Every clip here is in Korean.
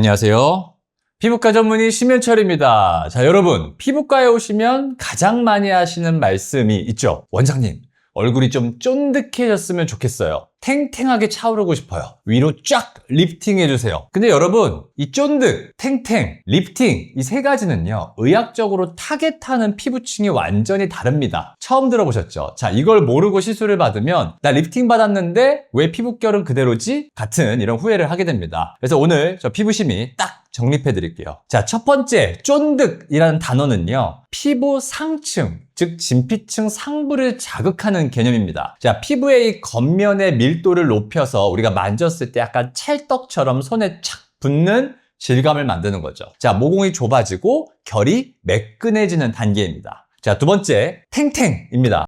안녕하세요. 피부과 전문의 심현철입니다. 자, 여러분, 피부과에 오시면 가장 많이 하시는 말씀이 있죠. 원장님, 얼굴이 좀 쫀득해졌으면 좋겠어요. 탱탱하게 차오르고 싶어요. 위로 쫙 리프팅해주세요. 근데 여러분, 이 쫀득, 탱탱, 리프팅 이 세 가지는요, 의학적으로 타겟하는 피부층이 완전히 다릅니다. 처음 들어보셨죠? 자, 이걸 모르고 시술을 받으면 나 리프팅 받았는데 왜 피부결은 그대로지? 같은 이런 후회를 하게 됩니다. 그래서 오늘 저 피부심이 딱 정립해 드릴게요. 자, 첫 번째 쫀득이라는 단어는요, 피부 상층, 즉 진피층 상부를 자극하는 개념입니다. 자, 피부의 이 겉면의 밀도를 높여서 우리가 만졌을 때 약간 찰떡처럼 손에 착 붙는 질감을 만드는 거죠. 자, 모공이 좁아지고 결이 매끈해지는 단계입니다. 자, 두 번째 탱탱입니다.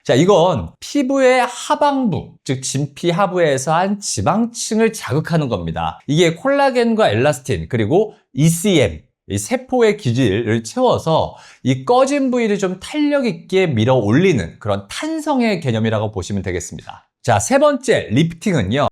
자, 이건 피부의 하방부, 즉 진피 하부에서 한 지방층을 자극하는 겁니다. 이게 콜라겐과 엘라스틴, 그리고 ECM, 이 세포의 기질을 채워서 이 꺼진 부위를 좀 탄력 있게 밀어 올리는 그런 탄성의 개념이라고 보시면 되겠습니다. 자, 세 번째 리프팅은요,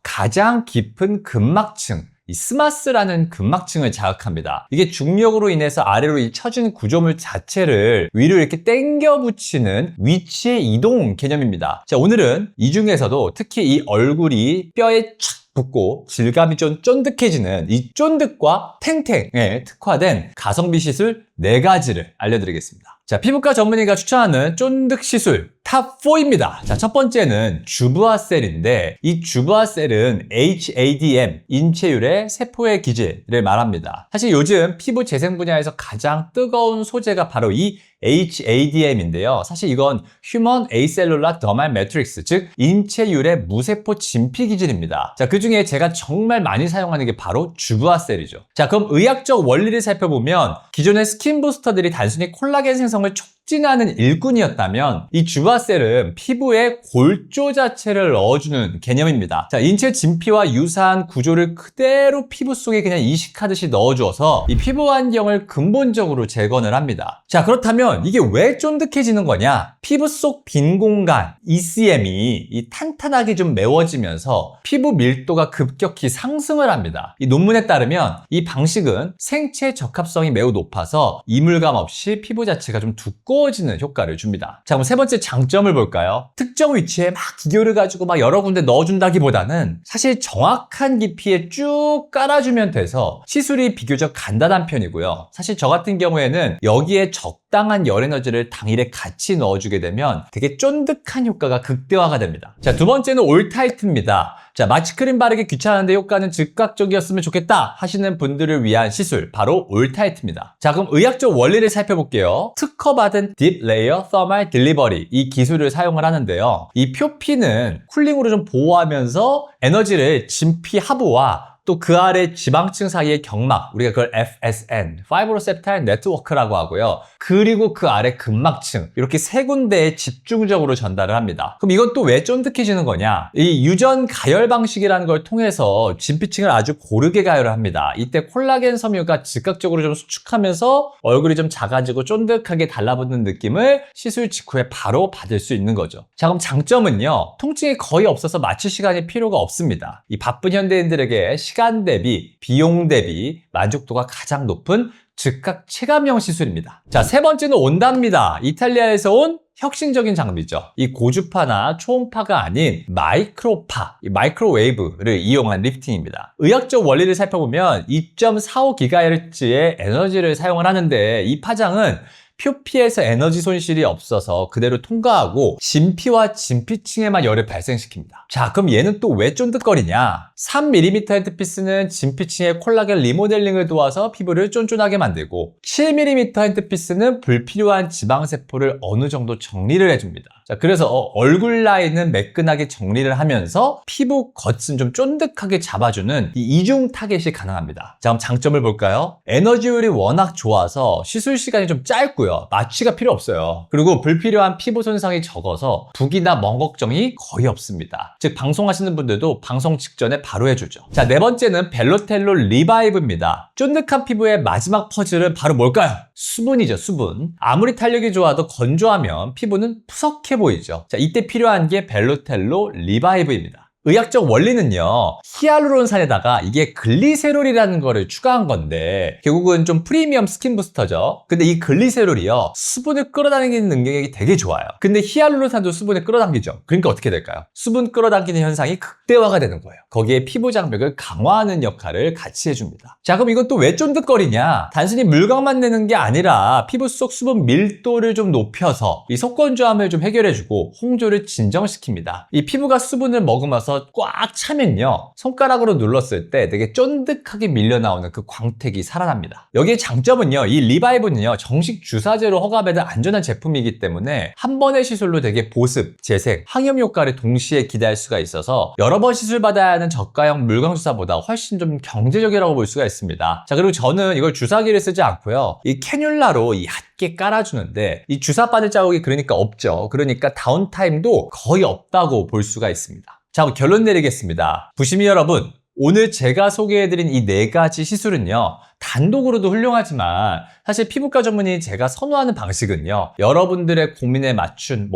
가장 깊은 근막층, 이 스마스라는 근막층을 자극합니다. 이게 중력으로 인해서 아래로 이 처진 구조물 자체를 위로 이렇게 당겨 붙이는 위치의 이동 개념입니다. 자, 오늘은 이 중에서도 특히 이 얼굴이 뼈에 촥 붙고 질감이 좀 쫀득해지는 이 쫀득과 탱탱에 특화된 가성비 시술 4가지를 알려드리겠습니다. 자, 피부과 전문의가 추천하는 쫀득 시술 탑4입니다. 자, 첫 번째는 주부아셀인데 이 주부아셀은 HADM, 인체율의 세포의 기질을 말합니다. 사실 요즘 피부 재생 분야에서 가장 뜨거운 소재가 바로 이 HADM인데요. 사실 이건 휴먼 에이셀룰라 더말 매트릭스, 즉 인체율의 무세포 진피 기질입니다. 자, 그 중에 제가 정말 많이 사용하는 게 바로 주부아셀이죠. 자, 그럼 의학적 원리를 살펴보면 기존의 스킨 부스터들이 단순히 콜라겐 생성을 촉진하는 일꾼이었다면 이 주부아셀은 피부에 골조 자체를 넣어주는 개념입니다. 자, 인체 진피와 유사한 구조를 그대로 피부 속에 그냥 이식하듯이 넣어주어서 이 피부 환경을 근본적으로 재건을 합니다. 자, 그렇다면 이게 왜 쫀득해지는 거냐? 피부 속 빈 공간, ECM이 이 탄탄하게 좀 메워지면서 피부 밀도가 급격히 상승을 합니다. 이 논문에 따르면 이 방식은 생체 적합성이 매우 높아서 이물감 없이 피부 자체가 좀 두꺼워지는 효과를 줍니다. 자, 그럼 세 번째 장점을 볼까요? 특정 위치에 막 기교를 가지고 막 여러 군데 넣어준다기보다는 사실 정확한 깊이에 쭉 깔아주면 돼서 시술이 비교적 간단한 편이고요. 사실 저 같은 경우에는 여기에 적당한 열 에너지를 당일에 같이 넣어주게 되면 되게 쫀득한 효과가 극대화가 됩니다. 자, 두 번째는 올타이트입니다. 자, 마취크림 바르기 귀찮은데 효과는 즉각적이었으면 좋겠다 하시는 분들을 위한 시술, 바로 올타이트입니다. 자, 그럼 의학적 원리를 살펴볼게요. 특허받은 딥 레이어 서멀 딜리버리, 이 기술을 사용을 하는데요. 이 표피는 쿨링으로 좀 보호하면서 에너지를 진피 하부와 또 그 아래 지방층 사이의 경막, 우리가 그걸 FSN, 파이브로셉타일 네트워크라고 하고요. 그리고 그 아래 근막층, 이렇게 세 군데에 집중적으로 전달을 합니다. 그럼 이건 또 왜 쫀득해지는 거냐? 이 유전 가열 방식이라는 걸 통해서 진피층을 아주 고르게 가열을 합니다. 이때 콜라겐 섬유가 즉각적으로 좀 수축하면서 얼굴이 좀 작아지고 쫀득하게 달라붙는 느낌을 시술 직후에 바로 받을 수 있는 거죠. 자, 그럼 장점은요, 통증이 거의 없어서 마취 시간이 필요가 없습니다. 이 바쁜 현대인들에게 시간 대비, 비용 대비 만족도가 가장 높은 즉각 체감형 시술입니다. 자, 세 번째는 온다입니다. 이탈리아에서 온 혁신적인 장비죠. 이 고주파나 초음파가 아닌 마이크로파, 이 마이크로웨이브를 이용한 리프팅입니다. 의학적 원리를 살펴보면 2.45GHz의 에너지를 사용을 하는데 이 파장은 표피에서 에너지 손실이 없어서 그대로 통과하고 진피와 진피층에만 열을 발생시킵니다. 자, 그럼 얘는 또 왜 쫀득거리냐? 3mm 핸드피스는 진피층의 콜라겐 리모델링을 도와서 피부를 쫀쫀하게 만들고 7mm 핸드피스는 불필요한 지방세포를 어느 정도 정리를 해줍니다. 자, 그래서 얼굴 라인은 매끈하게 정리를 하면서 피부 겉은 좀 쫀득하게 잡아주는 이 이중 타겟이 가능합니다. 자, 그럼 장점을 볼까요? 에너지율이 워낙 좋아서 시술 시간이 좀 짧고요. 마취가 필요 없어요. 그리고 불필요한 피부 손상이 적어서 붓기나 멍 걱정이 거의 없습니다. 즉, 방송하시는 분들도 방송 직전에 바로 해주죠. 자, 네 번째는 벨로텔로 리바이브입니다. 쫀득한 피부의 마지막 퍼즐은 바로 뭘까요? 수분이죠, 수분. 아무리 탄력이 좋아도 건조하면 피부는 푸석해 보이죠. 자, 이때 필요한 게 벨로텔로 리바이브입니다. 의학적 원리는요, 히알루론산에다가 이게 글리세롤이라는 거를 추가한 건데 결국은 좀 프리미엄 스킨 부스터죠. 근데 이 글리세롤이요, 수분을 끌어당기는 능력이 되게 좋아요. 근데 히알루론산도 수분을 끌어당기죠. 그러니까 어떻게 될까요? 수분 끌어당기는 현상이 극대화가 되는 거예요. 거기에 피부 장벽을 강화하는 역할을 같이 해줍니다. 자, 그럼 이건 또 왜 쫀득거리냐? 단순히 물광만 내는 게 아니라 피부 속 수분 밀도를 좀 높여서 이 속건조함을 좀 해결해주고 홍조를 진정시킵니다. 이 피부가 수분을 머금어서 꽉 차면요, 손가락으로 눌렀을 때 되게 쫀득하게 밀려나오는 그 광택이 살아납니다. 여기에 장점은요, 이 리바이브는요, 정식 주사제로 허가받은 안전한 제품이기 때문에 한 번의 시술로 되게 보습, 재생, 항염 효과를 동시에 기대할 수가 있어서 여러 번 시술받아야 하는 저가형 물광주사보다 훨씬 좀 경제적이라고 볼 수가 있습니다. 자, 그리고 저는 이걸 주사기를 쓰지 않고요, 이 캐뉼라로 얕게 깔아주는데 이 주사바늘 자국이 그러니까 없죠. 그러니까 다운타임도 거의 없다고 볼 수가 있습니다. 자, 결론 내리겠습니다. 부심이 여러분, 오늘 제가 소개해드린 이 4가지 시술은요, 단독으로도 훌륭하지만 사실 피부과 전문의 제가 선호하는 방식은요, 여러분들의 고민에 맞춘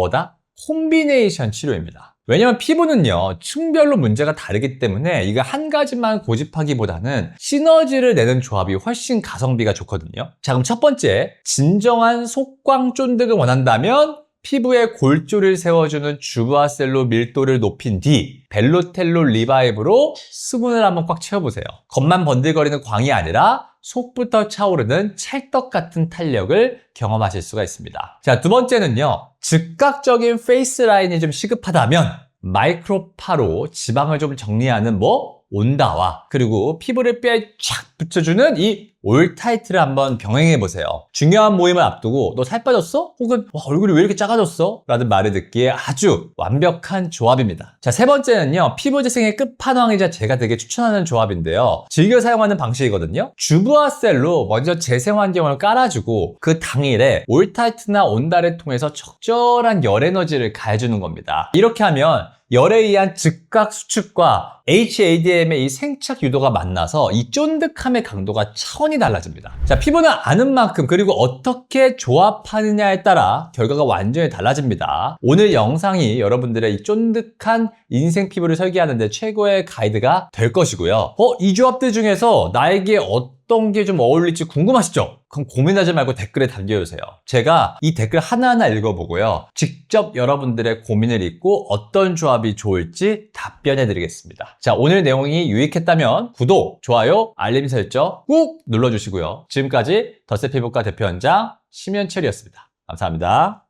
콤비네이션 치료입니다. 왜냐면 피부는요, 층별로 문제가 다르기 때문에 이거 한 가지만 고집하기보다는 시너지를 내는 조합이 훨씬 가성비가 좋거든요. 자, 그럼 첫 번째, 진정한 속광 쫀득을 원한다면 피부에 골조를 세워주는 주부아셀로 밀도를 높인 뒤 벨로텔로 리바이브로 수분을 한번 꽉 채워보세요. 겉만 번들거리는 광이 아니라 속부터 차오르는 찰떡 같은 탄력을 경험하실 수가 있습니다. 자, 두 번째는요, 즉각적인 페이스 라인이 좀 시급하다면 마이크로파로 지방을 좀 정리하는 온다와 그리고 피부를 뼈에 쫙 붙여주는 이 올타이트를 한번 병행해보세요. 중요한 모임을 앞두고 너 살 빠졌어? 혹은 와, 얼굴이 왜 이렇게 작아졌어? 라는 말을 듣기에 아주 완벽한 조합입니다. 자, 세 번째는요, 피부 재생의 끝판왕이자 제가 되게 추천하는 조합인데요, 즐겨 사용하는 방식이거든요. 주부아셀로 먼저 재생 환경을 깔아주고 그 당일에 올타이트나 온달을 통해서 적절한 열 에너지를 가해주는 겁니다. 이렇게 하면 열에 의한 즉각 수축과 HADM의 이 생착 유도가 만나서 이 쫀득함의 강도가 차원이 달라집니다. 자, 피부는 아는 만큼 그리고 어떻게 조합하느냐에 따라 결과가 완전히 달라집니다. 오늘 영상이 여러분들의 이 쫀득한 인생 피부를 설계하는 데 최고의 가이드가 될 것이고요. 이 조합들 중에서 나에게 어떤 게 좀 어울릴지 궁금하시죠? 그럼 고민하지 말고 댓글에 남겨주세요. 제가 이 댓글 하나하나 읽어보고요, 직접 여러분들의 고민을 읽고 어떤 조합이 좋을지 답변해 드리겠습니다. 자, 오늘 내용이 유익했다면 구독, 좋아요, 알림 설정 꾹 눌러주시고요. 지금까지 더세 피부과 대표원장 심현철이었습니다. 감사합니다.